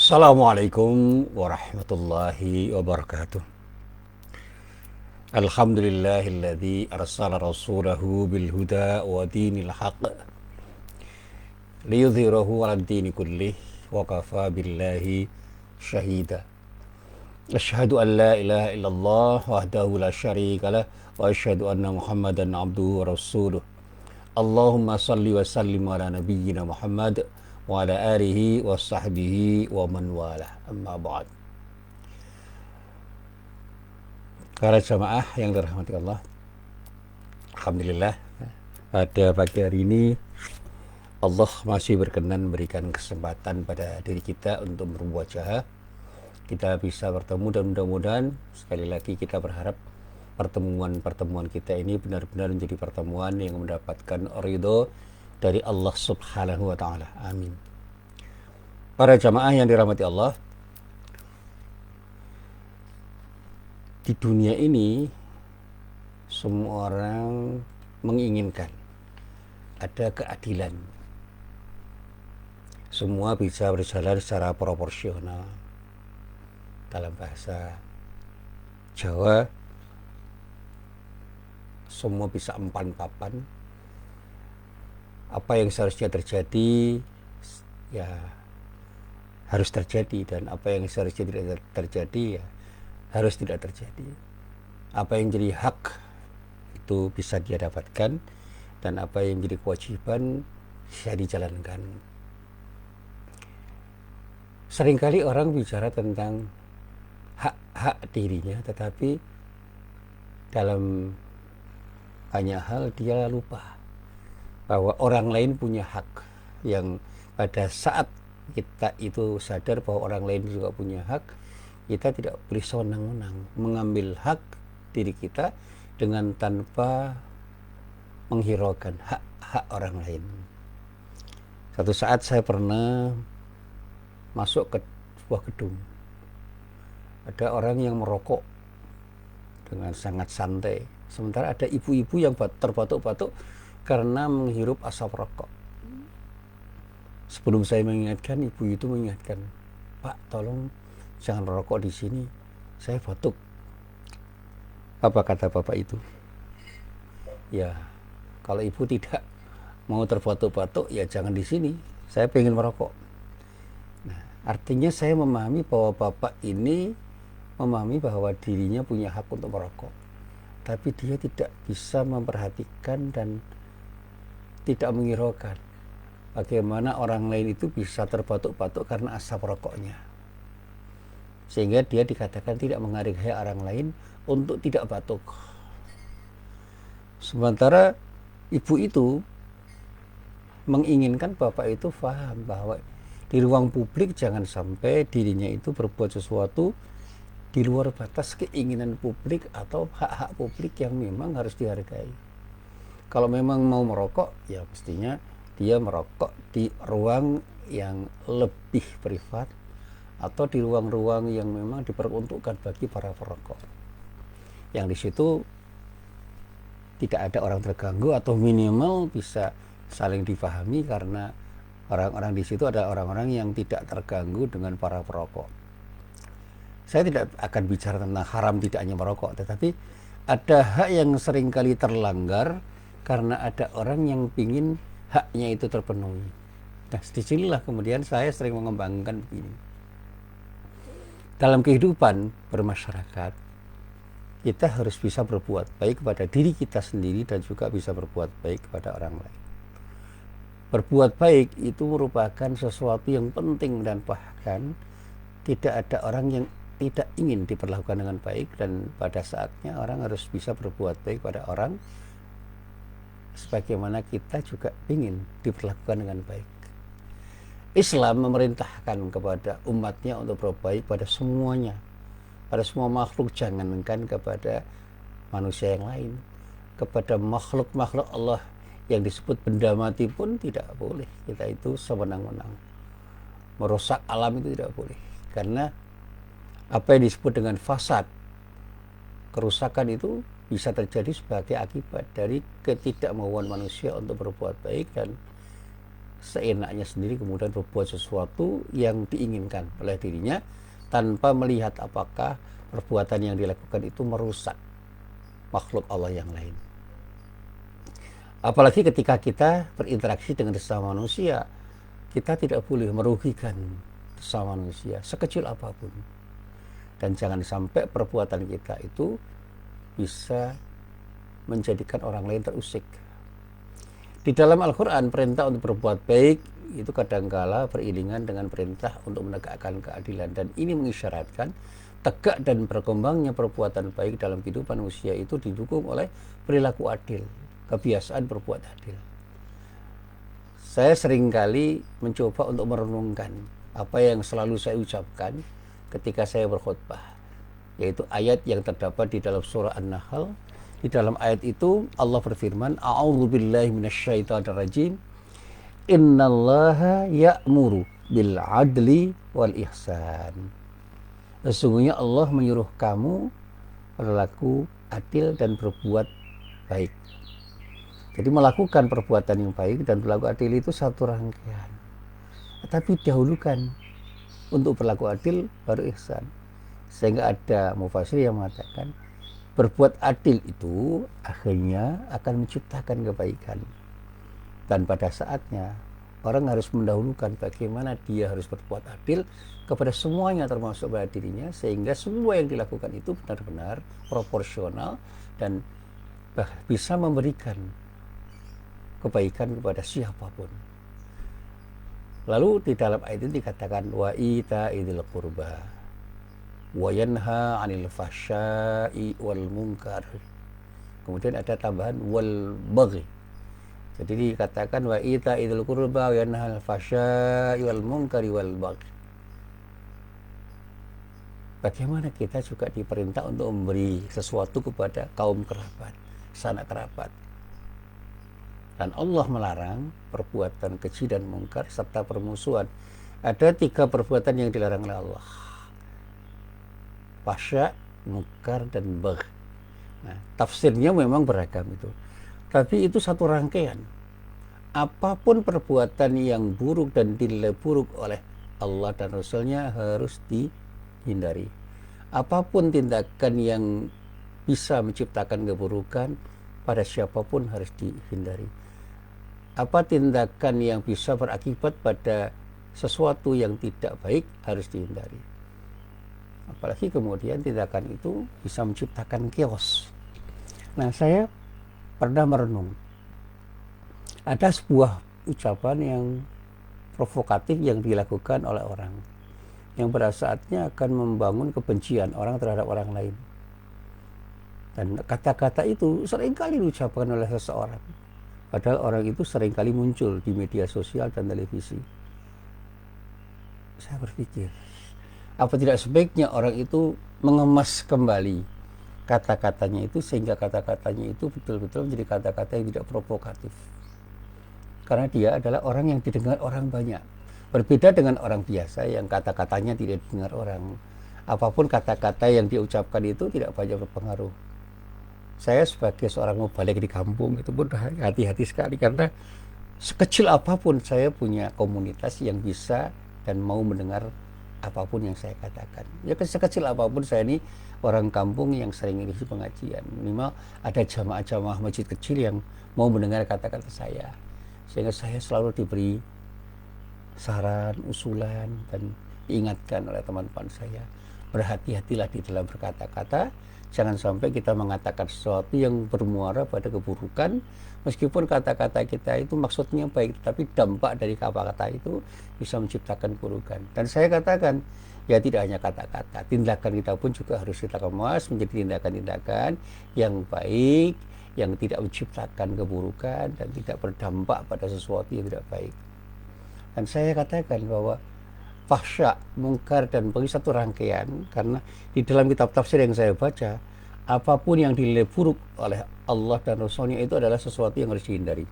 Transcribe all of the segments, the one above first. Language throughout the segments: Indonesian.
Assalamualaikum warahmatullahi wabarakatuh. Alhamdulillahilladzi arsala rasulahu bil huda wa dinil haqq liyudhhirahu 'alad dini kullih wa kafa billahi syahida. Asyhadu an la ilaha illallah wahdahu la syarika lah wa asyhadu anna Muhammadan abduhu wa rasuluh. Allahumma salli wa sallim ala nabiyyina Muhammad wa ala alihi wa sahbihi wa man walah. Amma ba'd. Para jamaah yang dirahmati Allah, alhamdulillah pada pagi hari ini Allah masih berkenan memberikan kesempatan pada diri kita untuk bermuajahah. Kita bisa bertemu dan mudah-mudahan sekali lagi kita berharap pertemuan-pertemuan kita ini benar-benar menjadi pertemuan yang mendapatkan ridho dari Allah Subhanahu wa taala. Amin. Para jamaah yang dirahmati Allah, di dunia ini semua orang menginginkan ada keadilan. Semua bisa berjalan secara proporsional. Dalam bahasa Jawa, semua bisa empan papan. Apa yang seharusnya terjadi ya harus terjadi, dan apa yang seharusnya tidak terjadi ya harus tidak terjadi. Apa yang jadi hak itu bisa dia dapatkan, dan apa yang menjadi kewajiban bisa dijalankan. Seringkali orang bicara tentang hak-hak dirinya, tetapi dalam banyak hal dia lupa bahwa orang lain punya hak, yang pada saat kita itu sadar bahwa orang lain juga punya hak, kita tidak boleh sewenang-wenang mengambil hak diri kita dengan tanpa menghiraukan hak-hak orang lain. Satu saat saya pernah masuk ke sebuah gedung. Ada orang yang merokok dengan sangat santai, sementara ada ibu-ibu yang terbatuk-batuk karena menghirup asap rokok. Sebelum saya mengingatkan, ibu itu mengingatkan, "Pak, tolong jangan rokok di sini, saya batuk." Apa kata bapak itu? "Ya, kalau ibu tidak mau terbatuk-batuk, ya jangan di sini, saya pengen merokok." Nah, artinya saya memahami bahwa bapak ini memahami bahwa dirinya punya hak untuk merokok, tapi dia tidak bisa memperhatikan dan tidak menghiraukan bagaimana orang lain itu bisa terbatuk-batuk karena asap rokoknya, sehingga dia dikatakan tidak menghargai orang lain untuk tidak batuk. Sementara ibu itu menginginkan bapak itu paham bahwa di ruang publik jangan sampai dirinya itu berbuat sesuatu di luar batas keinginan publik atau hak-hak publik yang memang harus dihargai. Kalau memang mau merokok, ya mestinya dia merokok di ruang yang lebih privat atau di ruang-ruang yang memang diperuntukkan bagi para perokok, yang di situ tidak ada orang terganggu, atau minimal bisa saling dipahami karena orang-orang di situ ada orang-orang yang tidak terganggu dengan para perokok. Saya tidak akan bicara tentang haram tidaknya merokok, tetapi ada hak yang seringkali terlanggar karena ada orang yang ingin haknya itu terpenuhi. Nah, disinilah kemudian saya sering mengembangkan begini. Dalam kehidupan bermasyarakat, kita harus bisa berbuat baik kepada diri kita sendiri dan juga bisa berbuat baik kepada orang lain. Berbuat baik itu merupakan sesuatu yang penting, dan bahkan tidak ada orang yang tidak ingin diperlakukan dengan baik, dan pada saatnya orang harus bisa berbuat baik pada orang sebagaimana kita juga ingin diperlakukan dengan baik. Islam memerintahkan kepada umatnya untuk berbaik pada semuanya, pada semua makhluk, jangankan kepada manusia yang lain, kepada makhluk-makhluk Allah yang disebut benda mati pun tidak boleh kita itu sewenang-wenang. Merusak alam itu tidak boleh, karena apa yang disebut dengan fasad, kerusakan itu bisa terjadi sebagai akibat dari ketidakmauan manusia untuk berbuat baik, dan seenaknya sendiri kemudian berbuat sesuatu yang diinginkan oleh dirinya tanpa melihat apakah perbuatan yang dilakukan itu merusak makhluk Allah yang lain. Apalagi ketika kita berinteraksi dengan sesama manusia, kita tidak boleh merugikan sesama manusia sekecil apapun. Dan jangan sampai perbuatan kita itu bisa menjadikan orang lain terusik. Di dalam Al-Quran, perintah untuk berbuat baik itu kadangkala beriringan dengan perintah untuk menegakkan keadilan. Dan ini mengisyaratkan tegak dan berkembangnya perbuatan baik dalam kehidupan manusia itu didukung oleh perilaku adil, kebiasaan berbuat adil. Saya seringkali mencoba untuk merenungkan apa yang selalu saya ucapkan ketika saya berkhutbah, yaitu ayat yang terdapat di dalam surah An-Nahl. Di dalam ayat itu Allah berfirman, A'udzubillahi minasyaitonirrajim. Innallaha ya'muru bil adli wal ihsan. Sesungguhnya Allah menyuruh kamu berlaku adil dan berbuat baik. Jadi melakukan perbuatan yang baik dan berlaku adil itu satu rangkaian. Tapi dahulukan untuk berlaku adil baru ihsan. Sehingga ada mufassir yang mengatakan berbuat adil itu akhirnya akan menciptakan kebaikan. Dan pada saatnya orang harus mendahulukan bagaimana dia harus berbuat adil kepada semuanya termasuk pada dirinya, sehingga semua yang dilakukan itu benar-benar proporsional dan bisa memberikan kebaikan kepada siapapun. Lalu di dalam ayat ini dikatakan wa ita'idil qurba wa yanha 'anil fahsya'i wal munkar. Kemudian ada tambahan wal baghi. Jadi dikatakan wa ita'idil qurba wa yanha 'anil fahsya'i wal munkari wal baghi. Bagaimana kita juga diperintah untuk memberi sesuatu kepada kaum kerabat, sanak kerabat. Dan Allah melarang perbuatan keji dan mungkar serta permusuhan. Ada 3 perbuatan yang dilarang oleh Allah: fahsya, mungkar, dan bagh. Nah, tafsirnya memang beragam itu. Tapi itu satu rangkaian. Apapun perbuatan yang buruk dan dinilai buruk oleh Allah dan Rasul-Nya harus dihindari. Apapun tindakan yang bisa menciptakan keburukan pada siapapun harus dihindari. Apa tindakan yang bisa berakibat pada sesuatu yang tidak baik harus dihindari. Apalagi kemudian tindakan itu bisa menciptakan chaos. Nah, saya pernah merenung. Ada sebuah ucapan yang provokatif yang dilakukan oleh orang yang pada saatnya akan membangun kebencian orang terhadap orang lain. Dan kata-kata itu seringkali diucapkan oleh seseorang. Padahal orang itu seringkali muncul di media sosial dan televisi. Saya berpikir, apa tidak sebaiknya orang itu mengemas kembali kata-katanya itu sehingga kata-katanya itu betul-betul menjadi kata-kata yang tidak provokatif. Karena dia adalah orang yang didengar orang banyak. Berbeda dengan orang biasa yang kata-katanya tidak didengar orang. Apapun kata-kata yang diucapkan itu tidak banyak berpengaruh. Saya sebagai seorang mubalik di kampung itu pun hati-hati sekali, karena sekecil apapun saya punya komunitas yang bisa dan mau mendengar apapun yang saya katakan. Ya, sekecil apapun saya ini orang kampung yang sering ngisi pengajian. Minimal ada jamaah-jamaah masjid kecil yang mau mendengar kata-kata saya. Sehingga saya selalu diberi saran, usulan, dan diingatkan oleh teman-teman saya. Berhati-hatilah di dalam berkata-kata. Jangan sampai kita mengatakan sesuatu yang bermuara pada keburukan, meskipun kata-kata kita itu maksudnya baik, tapi dampak dari kata-kata itu bisa menciptakan keburukan. Dan saya katakan, ya tidak hanya kata-kata, tindakan kita pun juga harus kita kemas menjadi tindakan-tindakan yang baik, yang tidak menciptakan keburukan dan tidak berdampak pada sesuatu yang tidak baik. Dan saya katakan bahwa fahsya, mungkar, dan bagi satu rangkaian, karena di dalam kitab tafsir yang saya baca, apapun yang dinilai buruk oleh Allah dan Rasul-Nya itu adalah sesuatu yang harus dihindari.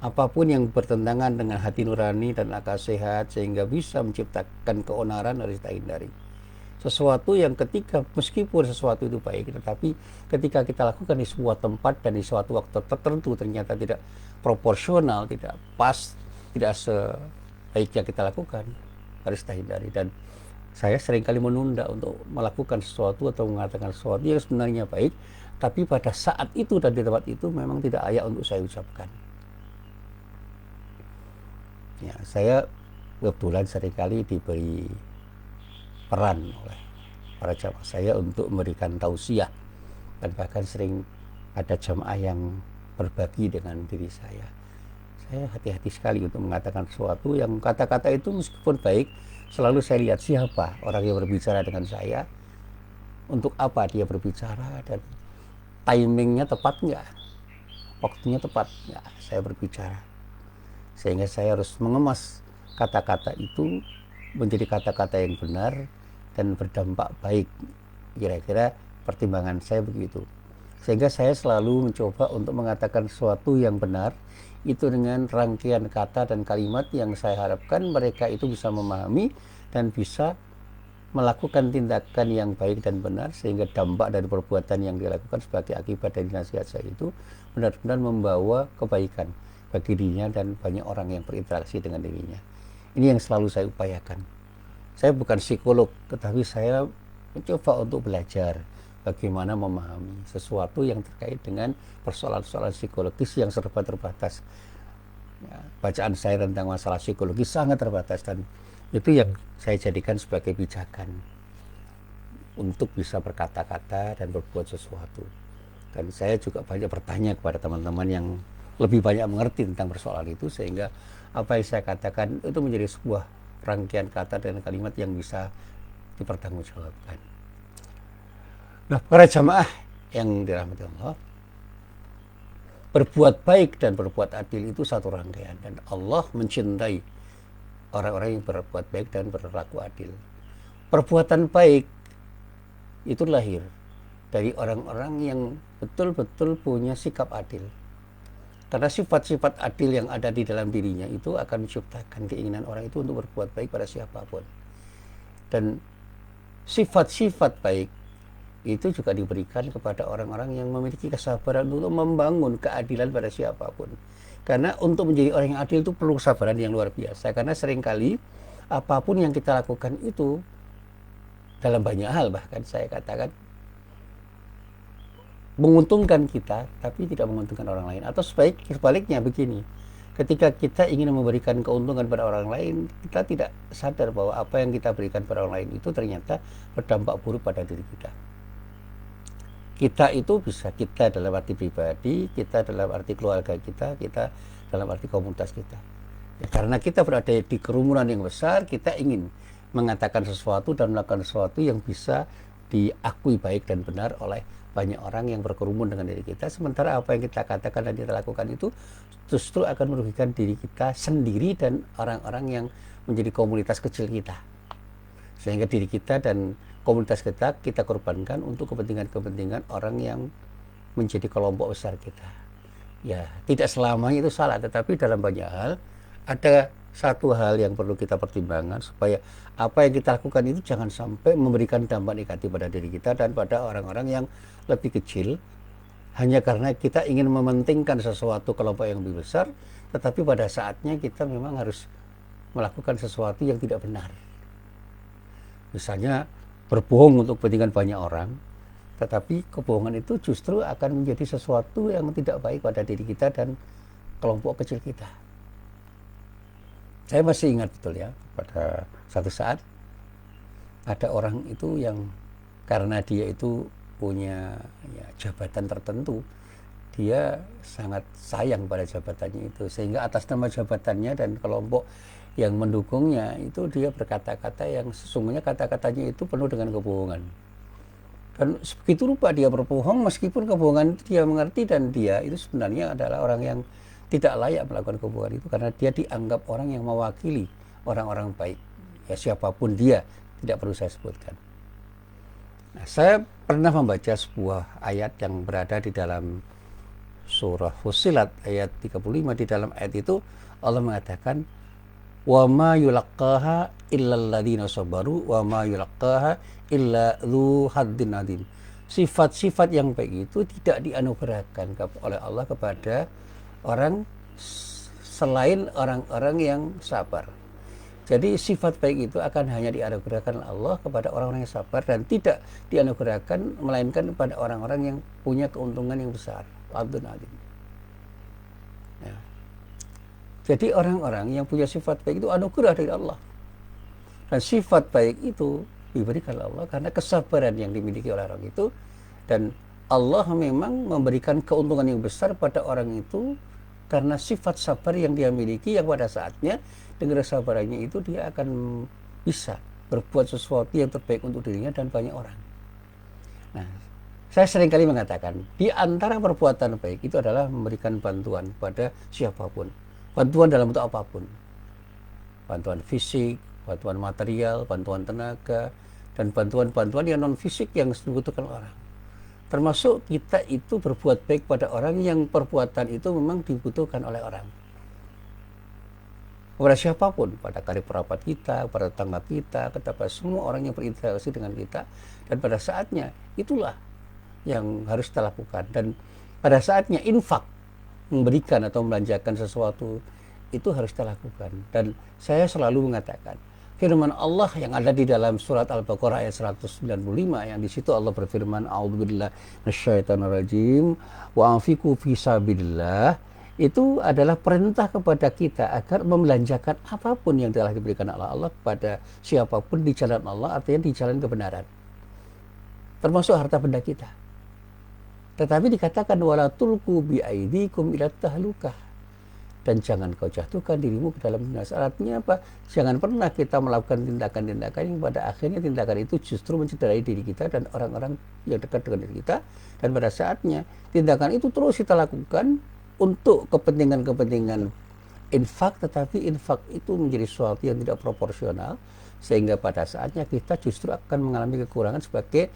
Apapun yang bertentangan dengan hati nurani dan akal sehat sehingga bisa menciptakan keonaran harus kita hindari. Sesuatu yang ketika meskipun sesuatu itu baik, tetapi ketika kita lakukan di sebuah tempat dan di suatu waktu tertentu ternyata tidak proporsional, tidak pas, tidak sebaik yang kita lakukan, harus kita hindari. Dan saya seringkali menunda untuk melakukan sesuatu atau mengatakan sesuatu yang sebenarnya baik, tapi pada saat itu dan di tempat itu memang tidak layak untuk saya ucapkan. Ya, saya kebetulan seringkali diberi peran oleh para jamaah saya untuk memberikan tausiah, dan bahkan sering ada jamaah yang berbagi dengan diri saya. Saya hati-hati sekali untuk mengatakan sesuatu yang kata-kata itu meskipun baik, selalu saya lihat siapa orang yang berbicara dengan saya, untuk apa dia berbicara, dan timingnya tepat nggak, waktunya tepat nggak saya berbicara. Sehingga saya harus mengemas kata-kata itu menjadi kata-kata yang benar dan berdampak baik. Kira-kira pertimbangan saya begitu. Sehingga saya selalu mencoba untuk mengatakan sesuatu yang benar itu dengan rangkaian kata dan kalimat yang saya harapkan mereka itu bisa memahami dan bisa melakukan tindakan yang baik dan benar, sehingga dampak dari perbuatan yang dilakukan sebagai akibat dari nasihat saya itu benar-benar membawa kebaikan bagi dirinya dan banyak orang yang berinteraksi dengan dirinya. Ini yang selalu saya upayakan. Saya bukan psikolog, tetapi saya mencoba untuk belajar bagaimana memahami sesuatu yang terkait dengan persoalan-persoalan psikologis yang serba terbatas. Ya, bacaan saya tentang masalah psikologis sangat terbatas, dan itu yang saya jadikan sebagai pijakan untuk bisa berkata-kata dan berbuat sesuatu. Dan saya juga banyak bertanya kepada teman-teman yang lebih banyak mengerti tentang persoalan itu, sehingga apa yang saya katakan itu menjadi sebuah rangkaian kata dan kalimat yang bisa dipertanggungjawabkan. Nah, para jamaah yang dirahmati Allah, berbuat baik dan berbuat adil itu satu rangkaian, dan Allah mencintai orang-orang yang berbuat baik dan berlaku adil. Perbuatan baik itu lahir dari orang-orang yang betul-betul punya sikap adil. Karena sifat-sifat adil yang ada di dalam dirinya itu akan menciptakan keinginan orang itu untuk berbuat baik pada siapapun. Dan sifat-sifat baik itu juga diberikan kepada orang-orang yang memiliki kesabaran untuk membangun keadilan pada siapapun. Karena untuk menjadi orang yang adil itu perlu kesabaran yang luar biasa. Karena seringkali apapun yang kita lakukan itu, dalam banyak hal bahkan saya katakan, menguntungkan kita tapi tidak menguntungkan orang lain. Atau sebaliknya begini, ketika kita ingin memberikan keuntungan pada orang lain, kita tidak sadar bahwa apa yang kita berikan pada orang lain itu ternyata berdampak buruk pada diri kita. Kita itu bisa, kita dalam arti pribadi, kita dalam arti keluarga kita, kita dalam arti komunitas kita. Ya, karena kita berada di kerumunan yang besar, kita ingin mengatakan sesuatu dan melakukan sesuatu yang bisa diakui baik dan benar oleh banyak orang yang berkerumun dengan diri kita. Sementara apa yang kita katakan dan kita lakukan itu justru akan merugikan diri kita sendiri dan orang-orang yang menjadi komunitas kecil kita. Sehingga diri kita dan komunitas kita korbankan untuk kepentingan-kepentingan orang yang menjadi kelompok besar kita. Ya, tidak selamanya itu salah, tetapi dalam banyak hal ada satu hal yang perlu kita pertimbangkan, supaya apa yang kita lakukan itu jangan sampai memberikan dampak negatif pada diri kita dan pada orang-orang yang lebih kecil, hanya karena kita ingin mementingkan sesuatu kelompok yang lebih besar, tetapi pada saatnya kita memang harus melakukan sesuatu yang tidak benar. Misalnya berbohong untuk kepentingan banyak orang, tetapi kebohongan itu justru akan menjadi sesuatu yang tidak baik pada diri kita dan kelompok kecil kita. Saya masih ingat betul ya, pada satu saat ada orang itu yang karena dia itu punya ya, jabatan tertentu, dia sangat sayang pada jabatannya itu, sehingga atas nama jabatannya dan kelompok yang mendukungnya itu dia berkata-kata yang sesungguhnya kata-katanya itu penuh dengan kebohongan. Dan begitu rupa dia berbohong, meskipun kebohongan itu dia mengerti, dan dia itu sebenarnya adalah orang yang tidak layak melakukan kebohongan itu, karena dia dianggap orang yang mewakili orang-orang baik. Ya, siapapun dia, tidak perlu saya sebutkan. Nah, saya pernah membaca sebuah ayat yang berada di dalam surah Fussilat ayat 35. Di dalam ayat itu Allah mengatakan, wa ma yulaqqaha illal ladzina sabaru wa ma yulaqqaha illa dzu haddin adzim. Sifat-sifat yang baik itu tidak dianugerahkan oleh Allah kepada orang selain orang-orang yang sabar. Jadi sifat baik itu akan hanya dianugerahkan Allah kepada orang-orang yang sabar dan tidak dianugerahkan melainkan kepada orang-orang yang punya keuntungan yang besar. Abdun alim. Ya. Jadi orang-orang yang punya sifat baik itu anugerah dari Allah. Dan sifat baik itu diberikan Allah karena kesabaran yang dimiliki oleh orang itu, dan Allah memang memberikan keuntungan yang besar pada orang itu karena sifat sabar yang dia miliki, yang pada saatnya dengan kesabarannya itu dia akan bisa berbuat sesuatu yang terbaik untuk dirinya dan banyak orang. Nah, saya seringkali mengatakan di antara perbuatan baik itu adalah memberikan bantuan pada siapapun, bantuan dalam bentuk apapun, bantuan fisik, bantuan material, bantuan tenaga, dan bantuan-bantuan yang non fisik yang dibutuhkan orang. Termasuk kita itu berbuat baik pada orang yang perbuatan itu memang dibutuhkan oleh orang. Kepada siapapun, pada karib perapat kita, pada tetangga kita, kepada semua orang yang berinteraksi dengan kita, dan pada saatnya itulah yang harus kita lakukan. Dan pada saatnya infak, memberikan atau melanjakan sesuatu itu harus kita lakukan. Dan saya selalu mengatakan firman Allah yang ada di dalam surat Al-Baqarah ayat 195, yang di situ Allah berfirman, a'udzubillahi minasyaitonirrajim wa anfiqu fi sabilillah, itu adalah perintah kepada kita agar membelanjakan apapun yang telah diberikan oleh Allah kepada siapapun di jalan Allah, artinya di jalan kebenaran, termasuk harta benda kita. Tetapi dikatakan wala tulqu bi aidikum ila tahlukah, dan jangan kau jatuhkan dirimu ke dalam binasa. Artinya apa? Jangan pernah kita melakukan tindakan-tindakan yang pada akhirnya tindakan itu justru mencederai diri kita dan orang-orang yang dekat dengan diri kita. Dan pada saatnya tindakan itu terus kita lakukan untuk kepentingan-kepentingan infak, tetapi infak itu menjadi sesuatu yang tidak proporsional, sehingga pada saatnya kita justru akan mengalami kekurangan sebagai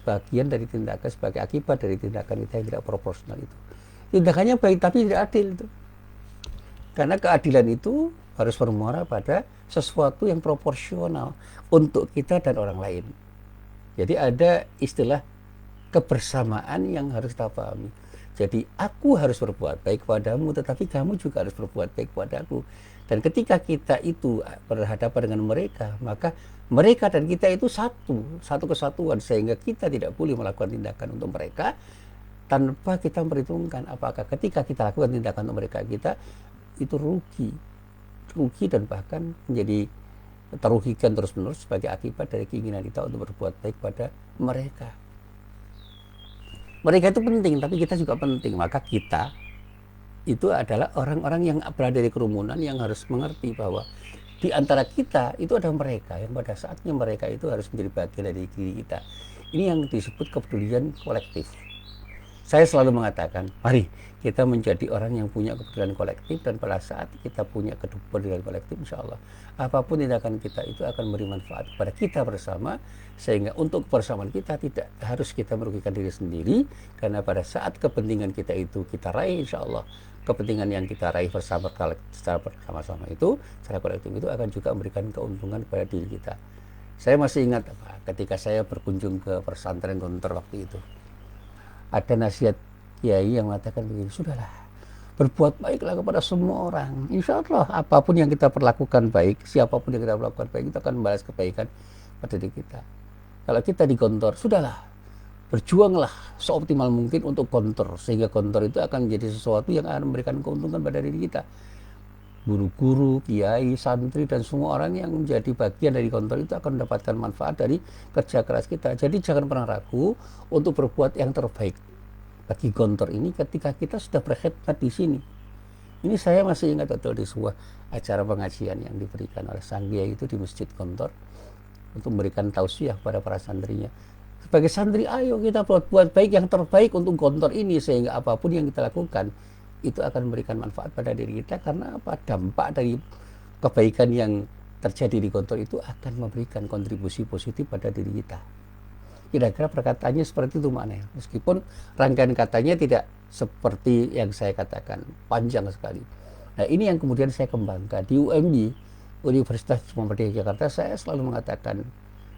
bagian dari tindakan, sebagai akibat dari tindakan kita yang tidak proporsional itu. Tindakannya baik tapi tidak adil itu. Karena keadilan itu harus bermuara pada sesuatu yang proporsional untuk kita dan orang lain. Jadi ada istilah kebersamaan yang harus kita pahami. Jadi aku harus berbuat baik padamu, tetapi kamu juga harus berbuat baik padaku. Dan ketika kita itu berhadapan dengan mereka, maka mereka dan kita itu satu kesatuan, sehingga kita tidak boleh melakukan tindakan untuk mereka tanpa kita memperhitungkan apakah ketika kita lakukan tindakan untuk mereka, kita itu rugi dan bahkan menjadi terugikan terus-menerus sebagai akibat dari keinginan kita untuk berbuat baik pada mereka. Mereka itu penting, tapi kita juga penting. Maka kita itu adalah orang-orang yang berada di kerumunan yang harus mengerti bahwa di antara kita itu ada mereka yang pada saatnya mereka itu harus menjadi bagian dari diri kita. Ini yang disebut kepedulian kolektif. Saya selalu mengatakan, mari kita menjadi orang yang punya kepedulian kolektif, dan pada saat kita punya kepedulian kolektif, insya Allah apapun tindakan kita itu akan memberi manfaat kepada kita bersama, sehingga untuk kebersamaan kita tidak harus kita merugikan diri sendiri, karena pada saat kepentingan kita itu kita raih, insya Allah kepentingan yang kita raih bersama secara bersama-sama itu, secara kolektif itu akan juga memberikan keuntungan kepada diri kita. Saya masih ingat ketika saya berkunjung ke pesantren Gontor waktu itu, ada nasihat kiai yang mengatakan begini, sudahlah, berbuat baiklah kepada semua orang. Insya Allah apapun yang kita perlakukan baik, siapapun yang kita perlakukan baik, kita akan membalas kebaikan pada diri kita. Kalau kita di Gontor, sudahlah, berjuanglah seoptimal mungkin untuk Gontor, sehingga Gontor itu akan menjadi sesuatu yang akan memberikan keuntungan pada diri kita. Guru-guru, kiai, santri, dan semua orang yang menjadi bagian dari Gontor itu akan mendapatkan manfaat dari kerja keras kita. Jadi jangan pernah ragu untuk berbuat yang terbaik bagi Gontor ini ketika kita sudah berkhidmat di sini. Ini saya masih ingat betul di sebuah acara pengajian yang diberikan oleh sang kiai itu di Masjid Gontor untuk memberikan tausiah kepada para santrinya. Sebagai santri, ayo kita buat baik yang terbaik untuk Gontor ini, sehingga apapun yang kita lakukan itu akan memberikan manfaat pada diri kita, karena apa? Dampak dari kebaikan yang terjadi di Gontor itu akan memberikan kontribusi positif pada diri kita. Kira-kira perkataannya seperti itu maknanya. Meskipun rangkaian katanya tidak seperti yang saya katakan, panjang sekali. Nah, ini yang kemudian saya kembangkan di UMY, Universitas Muhammadiyah Jakarta. Saya selalu mengatakan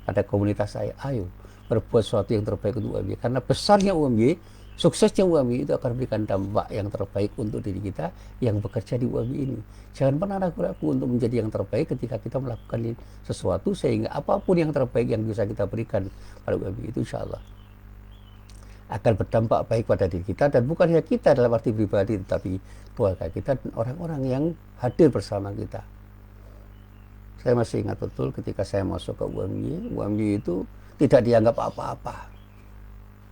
pada komunitas saya, ayo berbuat sesuatu yang terbaik untuk UMY, karena besarnya UMY Suksesnya UMI itu akan memberikan dampak yang terbaik untuk diri kita yang bekerja di UMI ini. Jangan pernah ragu-ragu untuk menjadi yang terbaik ketika kita melakukan sesuatu, sehingga apapun yang terbaik yang bisa kita berikan pada UMI itu insya Allah akan berdampak baik pada diri kita, dan bukan hanya kita dalam arti pribadi, tetapi keluarga kita dan orang-orang yang hadir bersama kita. Saya masih ingat betul ketika saya masuk ke UMI itu tidak dianggap apa-apa,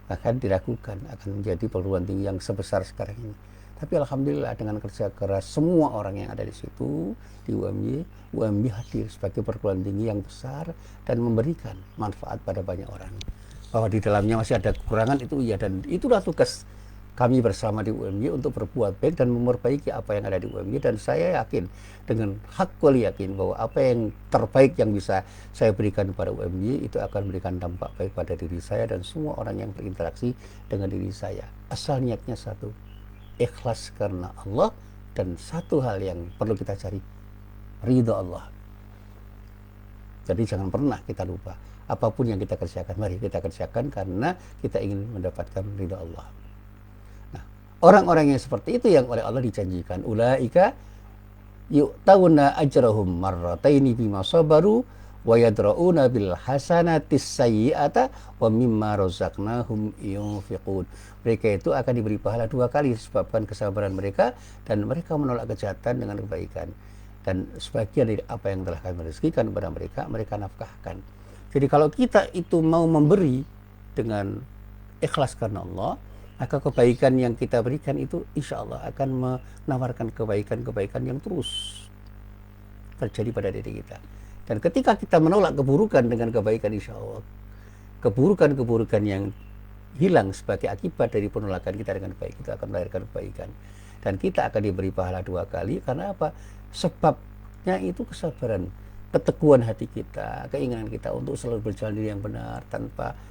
bahkan diragukan akan menjadi perguruan tinggi yang sebesar sekarang ini. Tapi alhamdulillah dengan kerja keras semua orang yang ada di situ di UMI hadir sebagai perguruan tinggi yang besar dan memberikan manfaat pada banyak orang. Bahwa di dalamnya masih ada kekurangan itu iya, dan itulah tugas kami bersama di UMY untuk berbuat baik dan memperbaiki apa yang ada di UMY. Dan saya yakin, dengan hakul yakin, bahwa apa yang terbaik yang bisa saya berikan kepada UMY itu akan memberikan dampak baik pada diri saya dan semua orang yang berinteraksi dengan diri saya. Asal niatnya satu, ikhlas karena Allah, dan satu hal yang perlu kita cari, ridha Allah. Jadi jangan pernah kita lupa, apapun yang kita kerjakan, mari kita kerjakan karena kita ingin mendapatkan ridha Allah. Orang-orang yang seperti itu yang oleh Allah dijanjikan, ulaika yu'tauna ajrahum marrataini bima sabaru wa yadra'una bil hasanatis sayyi'ata wa mimma razaqnahum yunfiqun. Mereka itu akan diberi pahala 2 kali disebabkan kesabaran mereka, dan mereka menolak kejahatan dengan kebaikan, dan sebagian dari apa yang telah kami rezekikan kepada mereka, mereka nafkahkan. Jadi kalau kita itu mau memberi dengan ikhlas karena Allah, maka kebaikan yang kita berikan itu insya Allah akan menawarkan kebaikan-kebaikan yang terus terjadi pada diri kita. Dan ketika kita menolak keburukan dengan kebaikan, insya Allah keburukan-keburukan yang hilang sebagai akibat dari penolakan kita dengan baik itu akan melahirkan kebaikan. Dan kita akan diberi pahala 2 kali. Karena apa? Sebabnya itu kesabaran, keteguhan hati kita, keinginan kita untuk selalu berjalan diri yang benar tanpa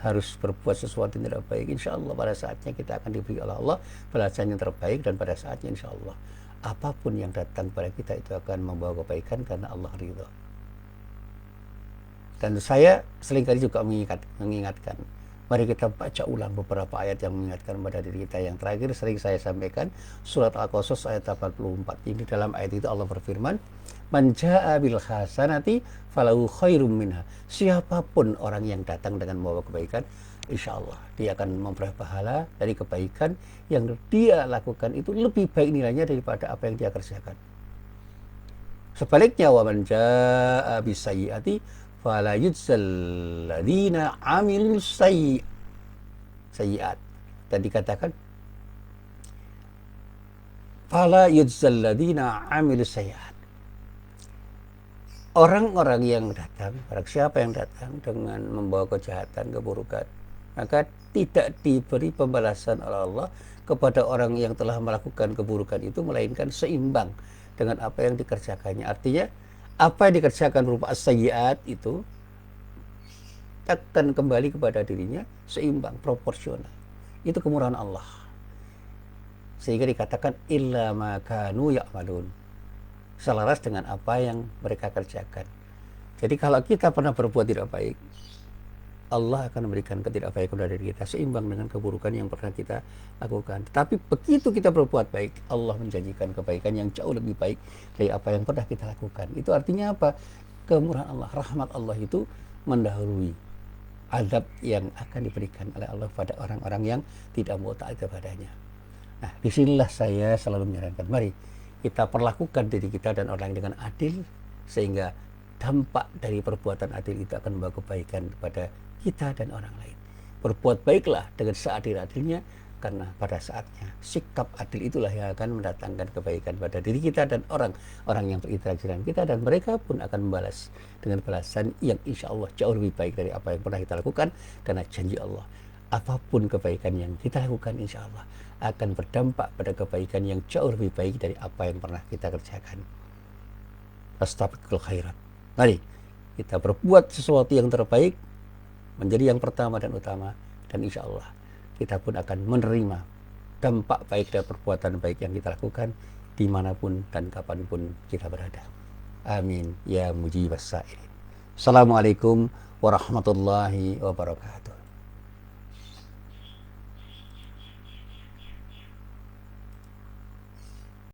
harus berbuat sesuatu yang tidak baik. Insya Allah pada saatnya kita akan diberi oleh Allah balasan yang terbaik, dan pada saatnya insya Allah apapun yang datang pada kita itu akan membawa kebaikan karena Allah ridha. Dan saya seringkali juga mengingatkan, mari kita baca ulang beberapa ayat yang mengingatkan pada diri kita. Yang terakhir sering saya sampaikan, surat Al-Qasas ayat 84. Ini dalam ayat itu Allah berfirman, man jaa bil hasanati falahu khairum minha. Siapapun orang yang datang dengan membawa kebaikan, insya Allah dia akan memperoleh pahala dari kebaikan yang dia lakukan itu lebih baik nilainya daripada apa yang dia kerjakan. Sebaliknya, wa man jaa bis sayyiati fala yujzal ladzina amilus sayyiat. Dan dikatakan fala yujzal ladzina amilus sayyiat. Orang-orang yang datang, barang siapa yang datang dengan membawa kejahatan, keburukan, maka tidak diberi pembalasan oleh Allah kepada orang yang telah melakukan keburukan itu, melainkan seimbang dengan apa yang dikerjakannya. Artinya, apa yang dikerjakan berupa as-sayyiat itu akan kembali kepada dirinya seimbang, proporsional. Itu kemurahan Allah. Sehingga dikatakan illa ma kanu ya'malun, selaras dengan apa yang mereka kerjakan. Jadi kalau kita pernah berbuat tidak baik, Allah akan memberikan ketidakbaikan pada diri kita seimbang dengan keburukan yang pernah kita lakukan. Tetapi begitu kita berbuat baik, Allah menjanjikan kebaikan yang jauh lebih baik dari apa yang pernah kita lakukan. Itu artinya apa? Kemurahan Allah, rahmat Allah itu mendahului azab yang akan diberikan oleh Allah pada orang-orang yang tidak mau taat kepadanya. Nah, disinilah saya selalu menyarankan, mari kita perlakukan diri kita dan orang lain dengan adil, sehingga dampak dari perbuatan adil itu akan membawa kebaikan kepada kita dan orang lain. Berbuat baiklah dengan seadil-adilnya, karena pada saatnya sikap adil itulah yang akan mendatangkan kebaikan pada diri kita dan orang-orang yang berinteraksi dengan kita, dan mereka pun akan membalas dengan balasan yang insya Allah jauh lebih baik dari apa yang pernah kita lakukan, karena janji Allah, apapun kebaikan yang kita lakukan insya Allah akan berdampak pada kebaikan yang jauh lebih baik dari apa yang pernah kita kerjakan. Fastabiqul khairat. Mari kita berbuat sesuatu yang terbaik, menjadi yang pertama dan utama, dan insya Allah kita pun akan menerima dampak baik dari perbuatan baik yang kita lakukan dimanapun dan kapanpun kita berada. Amin ya mujibas sa'irin. Assalamualaikum warahmatullahi wabarakatuh.